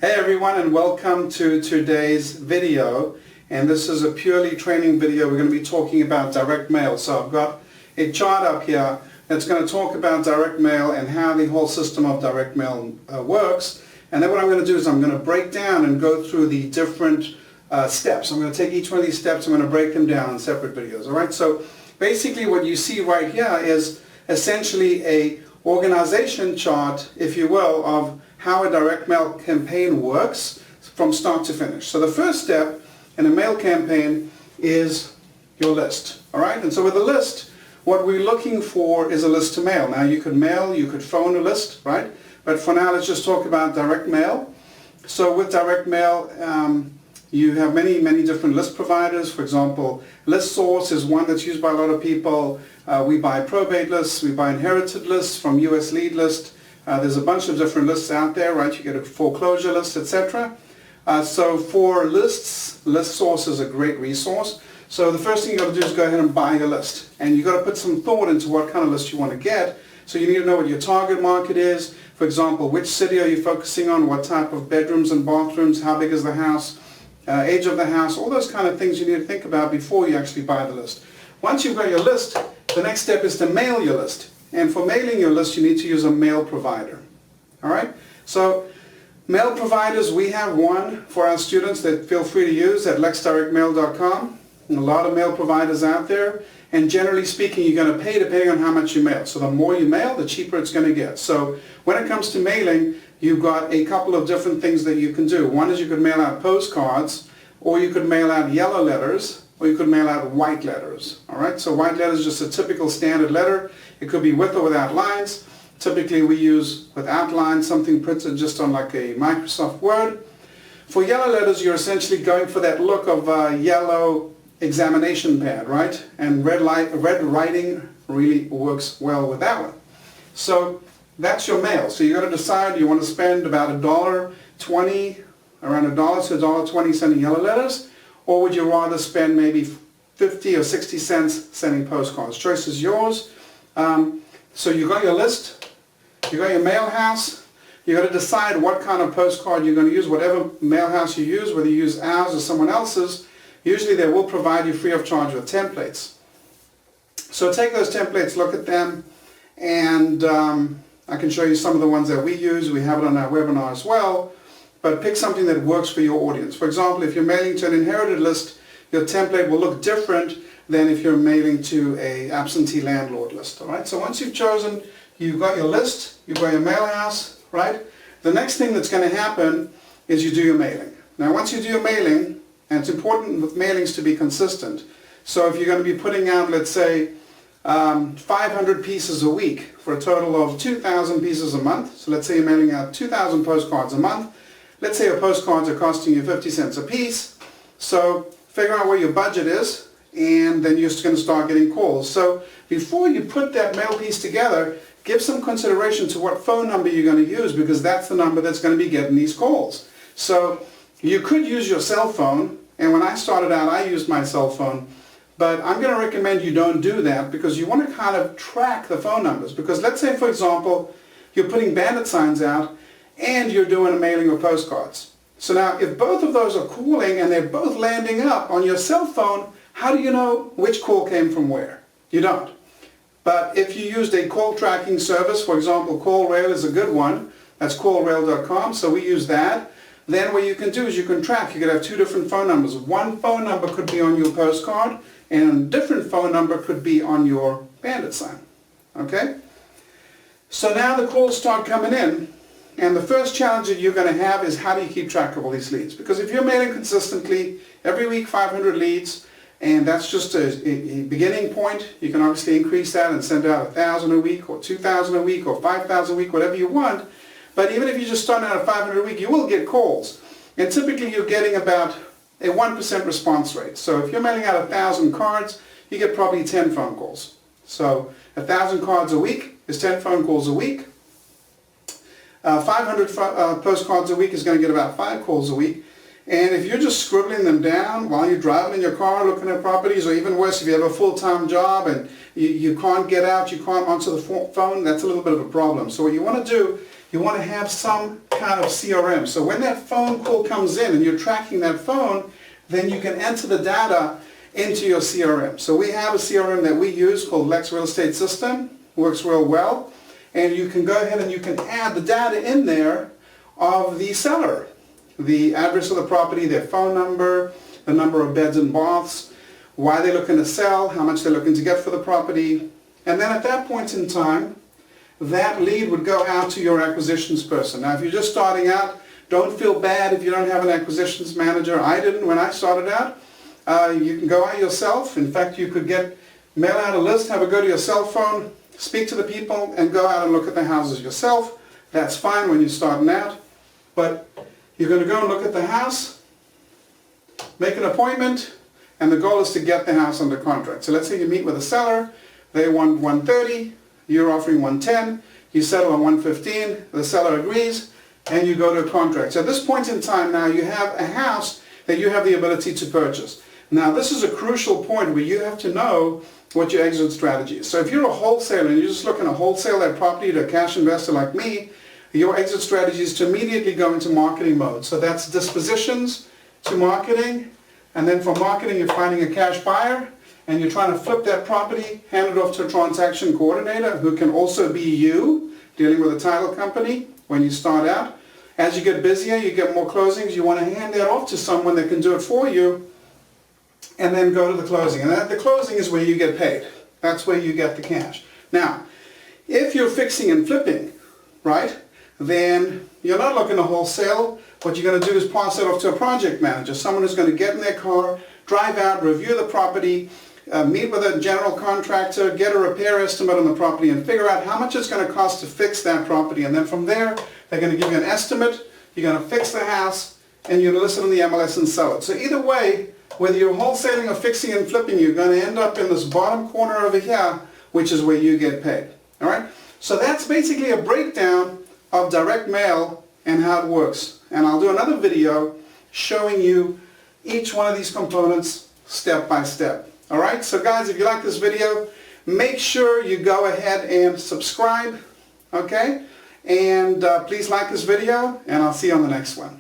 Hey everyone, and welcome to today's video. And this is a purely training video. We're going to be talking about direct mail. So I've got a chart up here that's going to talk about direct mail and how the whole system of direct mail works. And then what I'm going to do is I'm going to break down and go through the different steps. I'm going to take each one of these steps, I'm going to break them down in separate videos. Alright, so basically what you see right here is essentially a organization chart, if you will, of how a direct mail campaign works from start to finish. So the first step in a mail campaign is your list. Alright, and so with a list, what we're looking for is a list to mail. Now you could mail, you could phone a list, right? But for now let's just talk about direct mail. So with direct mail, you have many different list providers. For example, ListSource is one that's used by a lot of people. We buy probate lists, we buy inherited lists from US Lead List. There's a bunch of different lists out there, right? You get a foreclosure list, etc. So for lists, ListSource is a great resource. So the first thing you got to do is go ahead and buy your list. And you got to put some thought into what kind of list you want to get. So you need to know what your target market is. For example, which city are you focusing on? What type of bedrooms and bathrooms? How big is the house? Age of the house? All those kind of things you need to think about before you actually buy the list. Once you've got your list, the next step is to mail your list. And for mailing your list, you need to use a mail provider. Alright? So, mail providers, we have one for our students that feel free to use at lexdirectmail.com. A lot of mail providers out there. And generally speaking, you're going to pay depending on how much you mail. So the more you mail, the cheaper it's going to get. So when it comes to mailing, you've got a couple of different things that you can do. One is you could mail out postcards, or you could mail out yellow letters, or you could mail out white letters. Alright, so white letter is just a typical standard letter. It could be with or without lines. Typically we use without lines, something printed just on like a Microsoft Word. For yellow letters, you're essentially going for that look of a yellow examination pad, right? And red writing really works well with that one. So that's your mail. So you got to decide, you want to spend about $1.20, around $1 to $1.20 sending yellow letters, or would you rather spend maybe 50 or 60 cents sending postcards? Choice is yours. So you got your list, you got your mail house, you got to decide what kind of postcard you're going to use. Whatever mail house you use, whether you use ours or someone else's, usually they will provide you free of charge with templates. So take those templates, look at them, and I can show you some of the ones that we use. We have it on our webinar as well. But pick something that works for your audience. For example, if you're mailing to an inherited list, your template will look different than if you're mailing to a absentee landlord list. All right. So once you've chosen, you've got your list, you've got your mail house, right? The next thing that's going to happen is you do your mailing. Now, once you do your mailing, and it's important with mailings to be consistent. So if you're going to be putting out, let's say, 500 pieces a week for a total of 2,000 pieces a month. So let's say you're mailing out 2,000 postcards a month. Let's say your postcards are costing you 50 cents a piece. So figure out where your budget is, and then you're just going to start getting calls. So before you put that mail piece together, give some consideration to what phone number you're going to use, because that's the number that's going to be getting these calls. So you could use your cell phone, and when I started out I used my cell phone, but I'm going to recommend you don't do that, because you want to kind of track the phone numbers. Because let's say, for example, you're putting bandit signs out and you're doing a mailing of postcards. So now if both of those are calling and they're both landing up on your cell phone, how do you know which call came from where? You don't. But if you used a call tracking service, for example, CallRail is a good one. That's callrail.com, so we use that. Then what you can do is you can track. You could have two different phone numbers. One phone number could be on your postcard, and a different phone number could be on your bandit sign. Okay? So now the calls start coming in, and the first challenge that you're going to have is how do you keep track of all these leads? Because if you're mailing consistently, every week 500 leads, and that's just a beginning point, you can obviously increase that and send out 1,000 a week, or 2,000 a week, or 5,000 a week, whatever you want. But even if you just start out at 500 a week, you will get calls. And typically you're getting about a 1% response rate. So if you're mailing out 1,000 cards, you get probably 10 phone calls. So 1,000 cards a week is 10 phone calls a week. 500 postcards a week is going to get about 5 calls a week. And if you're just scribbling them down while you're driving in your car looking at properties, or even worse, if you have a full-time job and you can't get out, you can't answer the phone, that's a little bit of a problem. So what you want to do you want to have some kind of CRM. So when that phone call comes in and you're tracking that phone, then you can enter the data into your CRM. So we have a CRM that we use called Lex Real Estate System. Works real well. And you can go ahead and you can add the data in there of the seller. The address of the property, their phone number, the number of beds and baths, why they're looking to sell, how much they're looking to get for the property. And then at that point in time, that lead would go out to your acquisitions person. Now if you're just starting out, don't feel bad if you don't have an acquisitions manager. I didn't when I started out. You can go out yourself. In fact, you could mail out a list, have it go to your cell phone, speak to the people, and go out and look at the houses yourself. That's fine when you're starting out. But you're going to go and look at the house, make an appointment, and the goal is to get the house under contract. So let's say you meet with a seller, they want 130, you're offering 110, you settle on 115, the seller agrees, and you go to a contract. So at this point in time now you have a house that you have the ability to purchase. Now this is a crucial point where you have to know what your exit strategy is. So if you're a wholesaler and you're just looking to wholesale that property to a cash investor like me, your exit strategy is to immediately go into marketing mode. So that's dispositions to marketing, and then from marketing you're finding a cash buyer and you're trying to flip that property, hand it off to a transaction coordinator who can also be you, dealing with a title company when you start out. As you get busier, you get more closings, you want to hand that off to someone that can do it for you, and then go to the closing. And the closing is where you get paid. That's where you get the cash. Now, if you're fixing and flipping, right, then you're not looking to wholesale. What you're going to do is pass it off to a project manager, someone who's going to get in their car, drive out, review the property, meet with a general contractor, get a repair estimate on the property, and figure out how much it's going to cost to fix that property. And then from there, they're going to give you an estimate, you're going to fix the house, and you're going to list it on the MLS and sell it. So either way, whether you're wholesaling or fixing and flipping, you're going to end up in this bottom corner over here, which is where you get paid. All right? So that's basically a breakdown of direct mail and how it works. And I'll do another video showing you each one of these components step by step. All right? So guys, if you like this video, make sure you go ahead and subscribe. Okay? And please like this video, and I'll see you on the next one.